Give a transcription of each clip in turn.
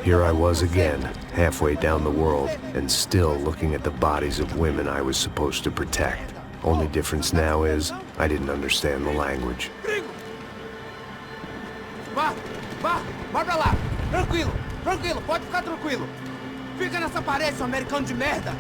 Here I was again, halfway down the world, and still looking at the bodies of women I was supposed to protect. Only difference now is, I didn't understand the language. Vá pra lá! Tranquilo, pode ficar tranquilo! Fica nessa parede, seu americano de merda!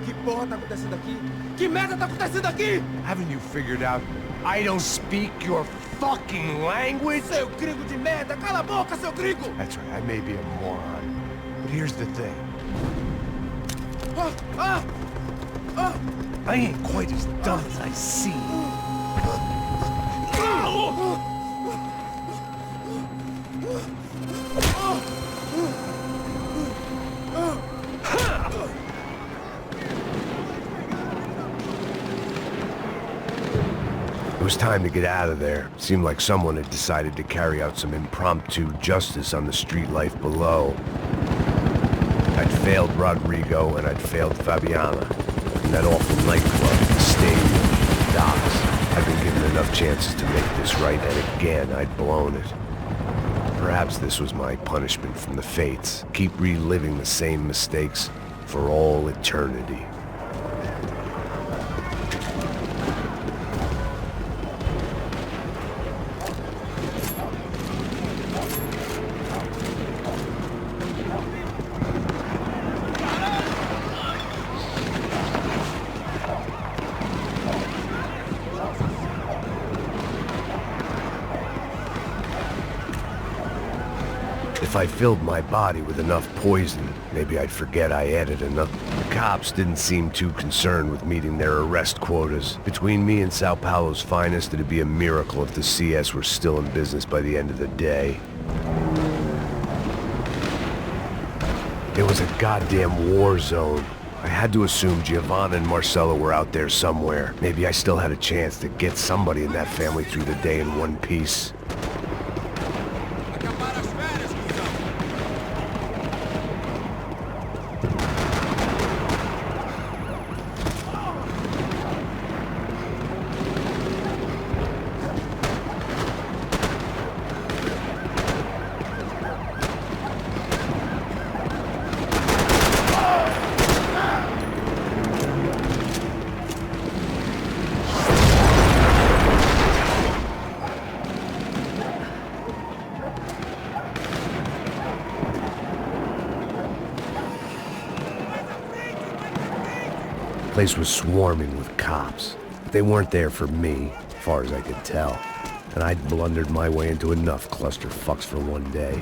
Que porra tá acontecendo aqui? Que merda tá acontecendo aqui? Haven't you figured out I don't speak your fucking language? Seu gringo de merda! Cala a boca, seu gringo! That's right, I may be a moron, but here's the thing. I ain't quite as dumb as I seem. It was time to get out of there. Seemed like someone had decided to carry out some impromptu justice on the street life below. I'd failed Rodrigo and I'd failed Fabiana. And that awful nightclub, the stadium, the docks. I'd been given enough chances to make this right, and again I'd blown it. Perhaps this was my punishment from the fates. Keep reliving the same mistakes for all eternity. If I filled my body with enough poison, maybe I'd forget I added enough. The cops didn't seem too concerned with meeting their arrest quotas. Between me and Sao Paulo's finest, it'd be a miracle if the CS were still in business by the end of the day. It was a goddamn war zone. I had to assume Giovanna and Marcelo were out there somewhere. Maybe I still had a chance to get somebody in that family through the day in one piece. The place was swarming with cops. They weren't there for me, as far as I could tell. And I'd blundered my way into enough clusterfucks for one day.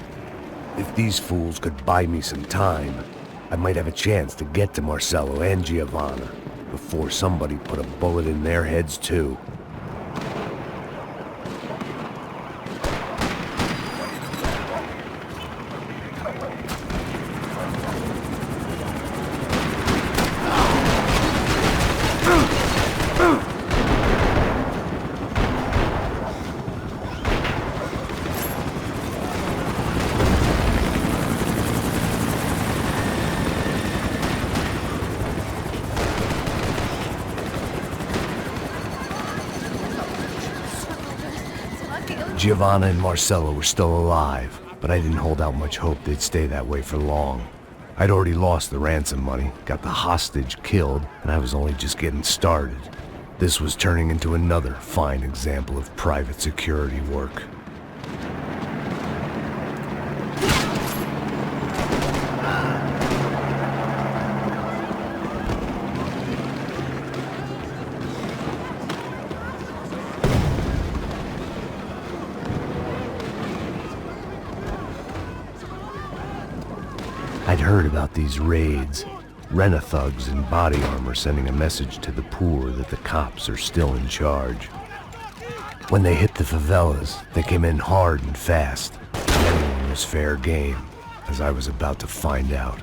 If these fools could buy me some time, I might have a chance to get to Marcelo and Giovanna before somebody put a bullet in their heads too. Giovanna and Marcelo were still alive, but I didn't hold out much hope they'd stay that way for long. I'd already lost the ransom money, got the hostage killed, and I was only just getting started. This was turning into another fine example of private security work. I'd heard about these raids, rent-a-thugs in body armor sending a message to the poor that the cops are still in charge. When they hit the favelas, they came in hard and fast. Anyone was fair game, as I was about to find out.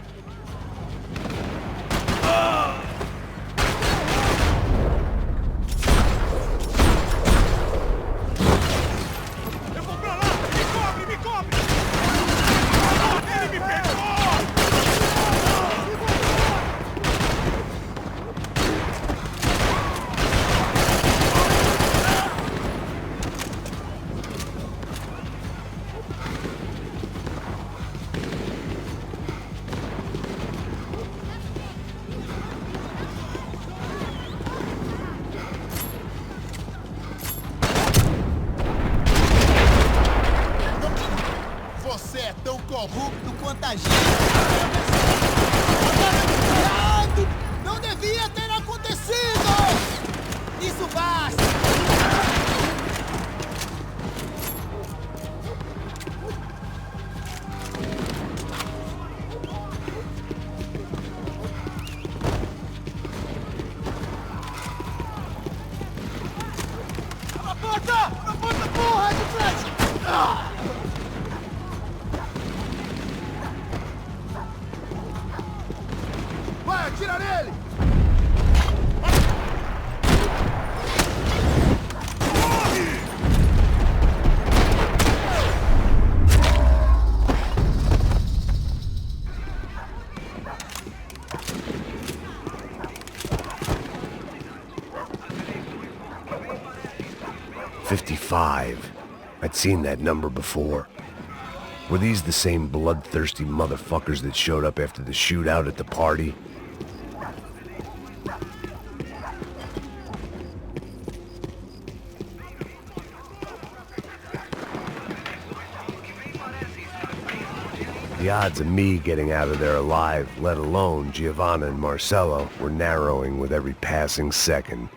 corrupto quanto a gente. Não devia ter acontecido! Isso basta! A porta, porra, de frente! Vai, atira nele! 55. I'd seen that number before. Were these the same bloodthirsty motherfuckers that showed up after the shootout at the party? The odds of me getting out of there alive, let alone Giovanna and Marcello, were narrowing with every passing second.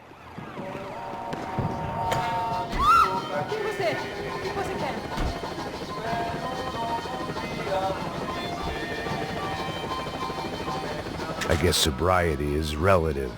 I guess sobriety is relative.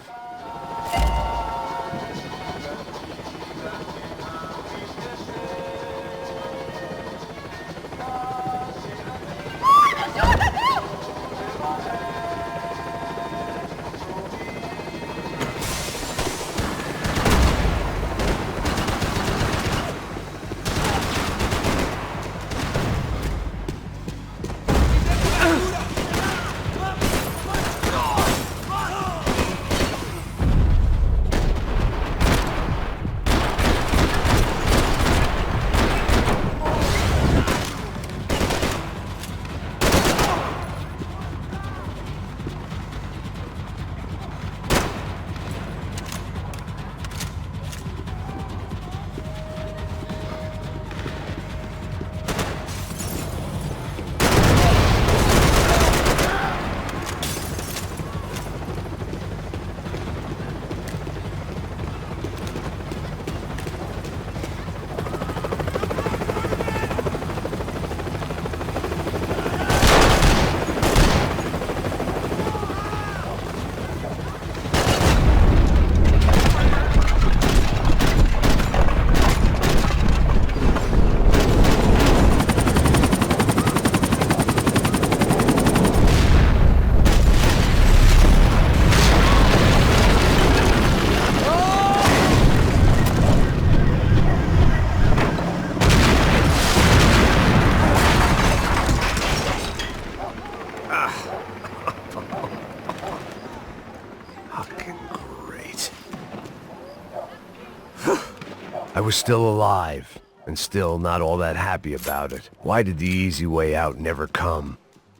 I was still alive, and still not all that happy about it. Why did the easy way out never come?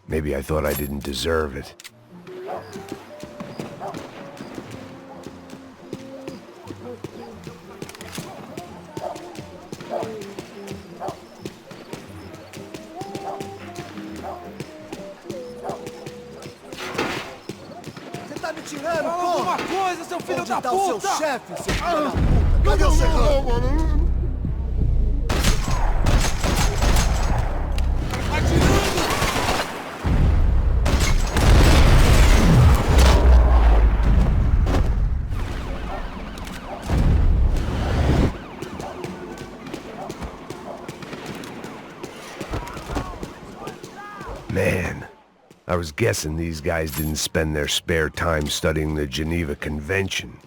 Maybe I thought I didn't deserve it. Você tá me tirando, Fala porra! alguma coisa, seu filho Onde da tá puta! o seu chefe, seu filho da puta? Cadê o serrano? Atirando! Man, I was guessing these guys didn't spend their spare time studying the Geneva Convention.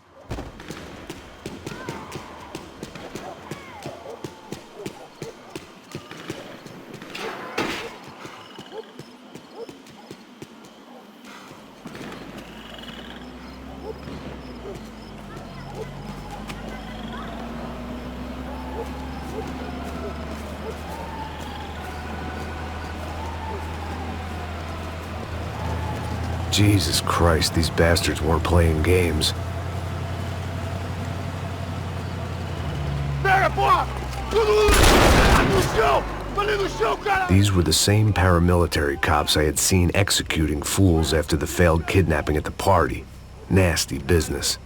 Jesus Christ, these bastards weren't playing games. Pega, porra! No chão! These were the same paramilitary cops I had seen executing fools after the failed kidnapping at the party. Nasty business.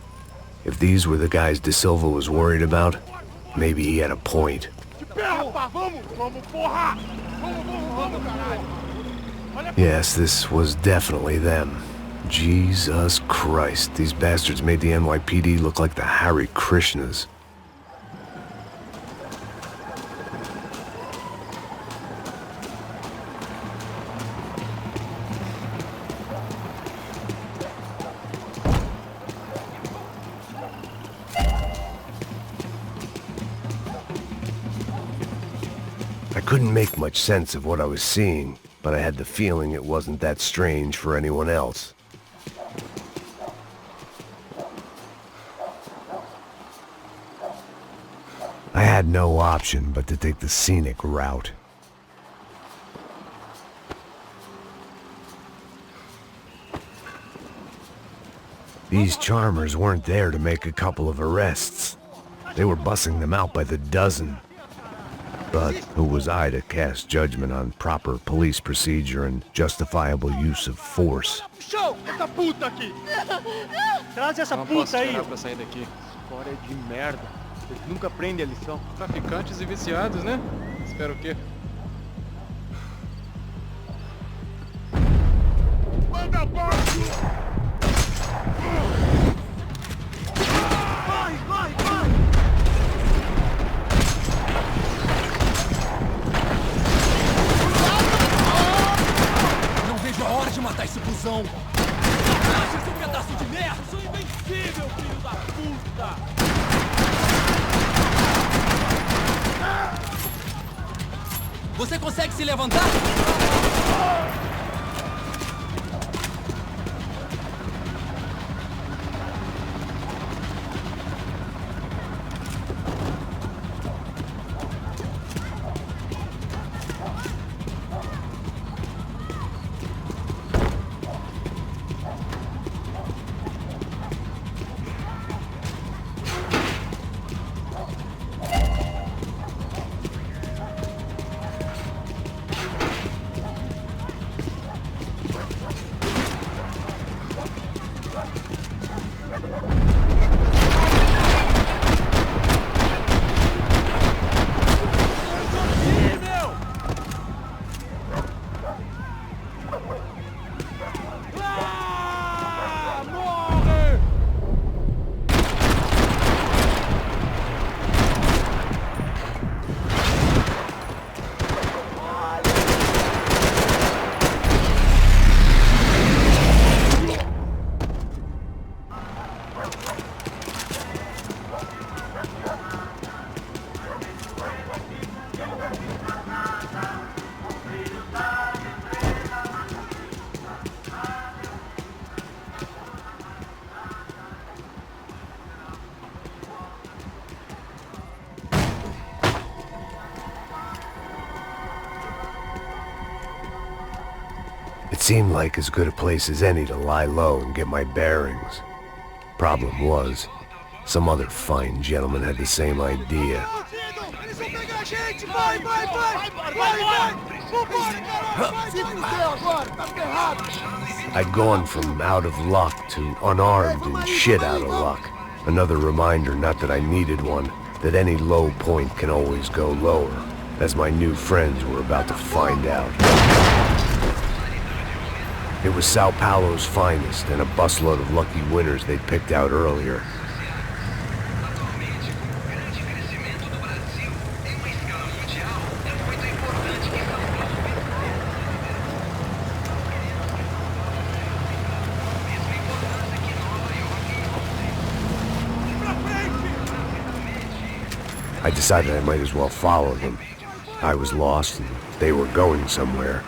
If these were the guys De Silva was worried about, maybe he had a point. Yes, this was definitely them. Jesus Christ, these bastards made the NYPD look like the Hare Krishnas. I couldn't make much sense of what I was seeing, but I had the feeling it wasn't that strange for anyone else. I had no option but to take the scenic route. These charmers weren't there to make a couple of arrests. They were bussing them out by the dozen. But who was I to cast judgment on proper police procedure and justifiable use of force? Show! Essa puta aqui! Traz essa puta aí! Pra sair daqui. História de merda. Vocês nunca aprendem a lição. Traficantes e viciados, né? Espero o quê? Manda abaixo! Vai, vai, vai! Não vejo a hora de matar esse busão! Acha seu pedaço de merda! Sou invencível, filho da puta! Você consegue se levantar? It seemed like as good a place as any to lie low and get my bearings. Problem was, some other fine gentleman had the same idea. I'd gone from out of luck to unarmed and shit out of luck. Another reminder, not that I needed one, that any low point can always go lower, as my new friends were about to find out. It was Sao Paulo's finest and a busload of lucky winners they'd picked out earlier. I decided I might as well follow them. I was lost and they were going somewhere,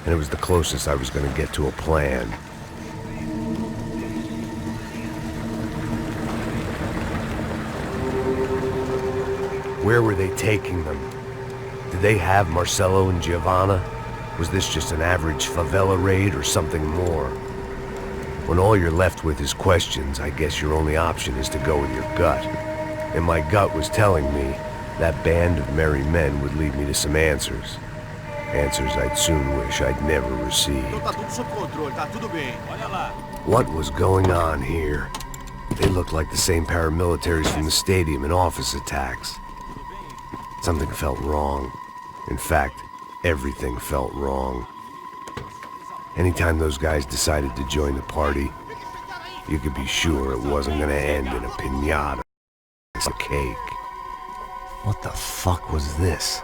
and it was the closest I was going to get to a plan. Where were they taking them? Did they have Marcelo and Giovanna? Was this just an average favela raid or something more? When all you're left with is questions, I guess your only option is to go with your gut. And my gut was telling me That band of merry men would lead me to some answers. Answers I'd soon wish I'd never received. Então tá tudo sob controle, tá tudo bem. Olha lá. What was going on here? They looked like the same paramilitaries from the stadium in office attacks. Something felt wrong. In fact, everything felt wrong. Anytime those guys decided to join the party, you could be sure it wasn't gonna end in a piñata. It's a cake. What the fuck was this?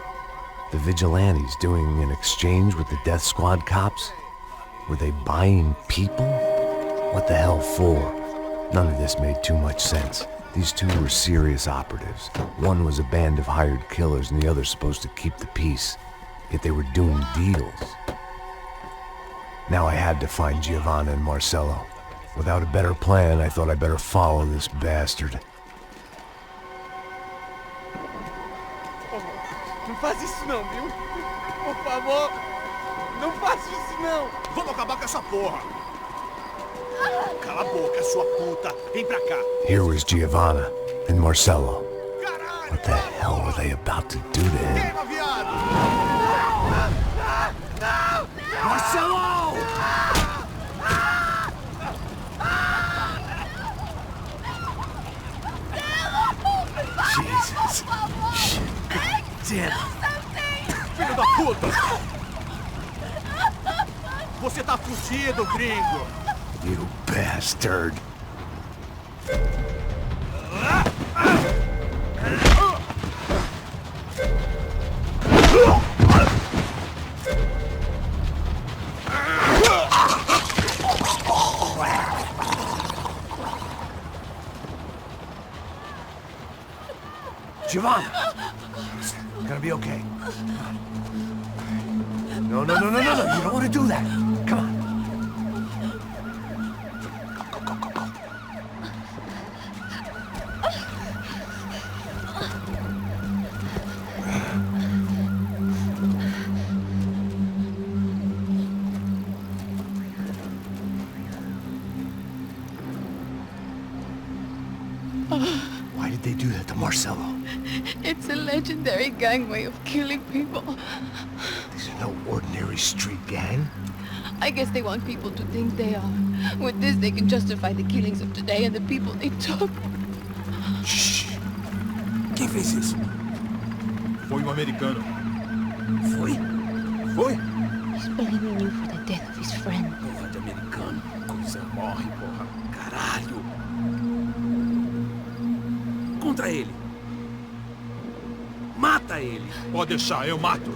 The vigilantes doing an exchange with the death squad cops? Were they buying people? What the hell for? None of this made too much sense. These two were serious operatives. One was a band of hired killers and the other supposed to keep the peace. Yet they were doing deals. Now I had to find Giovanna and Marcello. Without a better plan, I thought I'd better follow this bastard. Não faz isso não, viu? Por favor, não faça isso não. Vamos acabar com essa porra. Cala a boca, sua puta. Vem pra cá. Here was Giovanna and Marcello. Caralho! What the hell were they about to do to him? Queima, viado! Marcello! Jesus. Shit. Damn. Filho da puta! Você tá fudido, gringo! You bastard. Giovanna! It's gonna be okay. No. You don't want to do that. Come on. Why did they do that to Marcello? It's a legendary gang way of killing people. These are no ordinary street gang. I guess they want people to think they are. With this, they can justify the killings of today and the people they took. Shh. Quem fez isso? Foi um americano. Foi? He's blaming you for the death of his friend. Porra de americano. Coisa morre, porra. Caralho. Contra ele. Mata ele. Pode deixar, eu mato.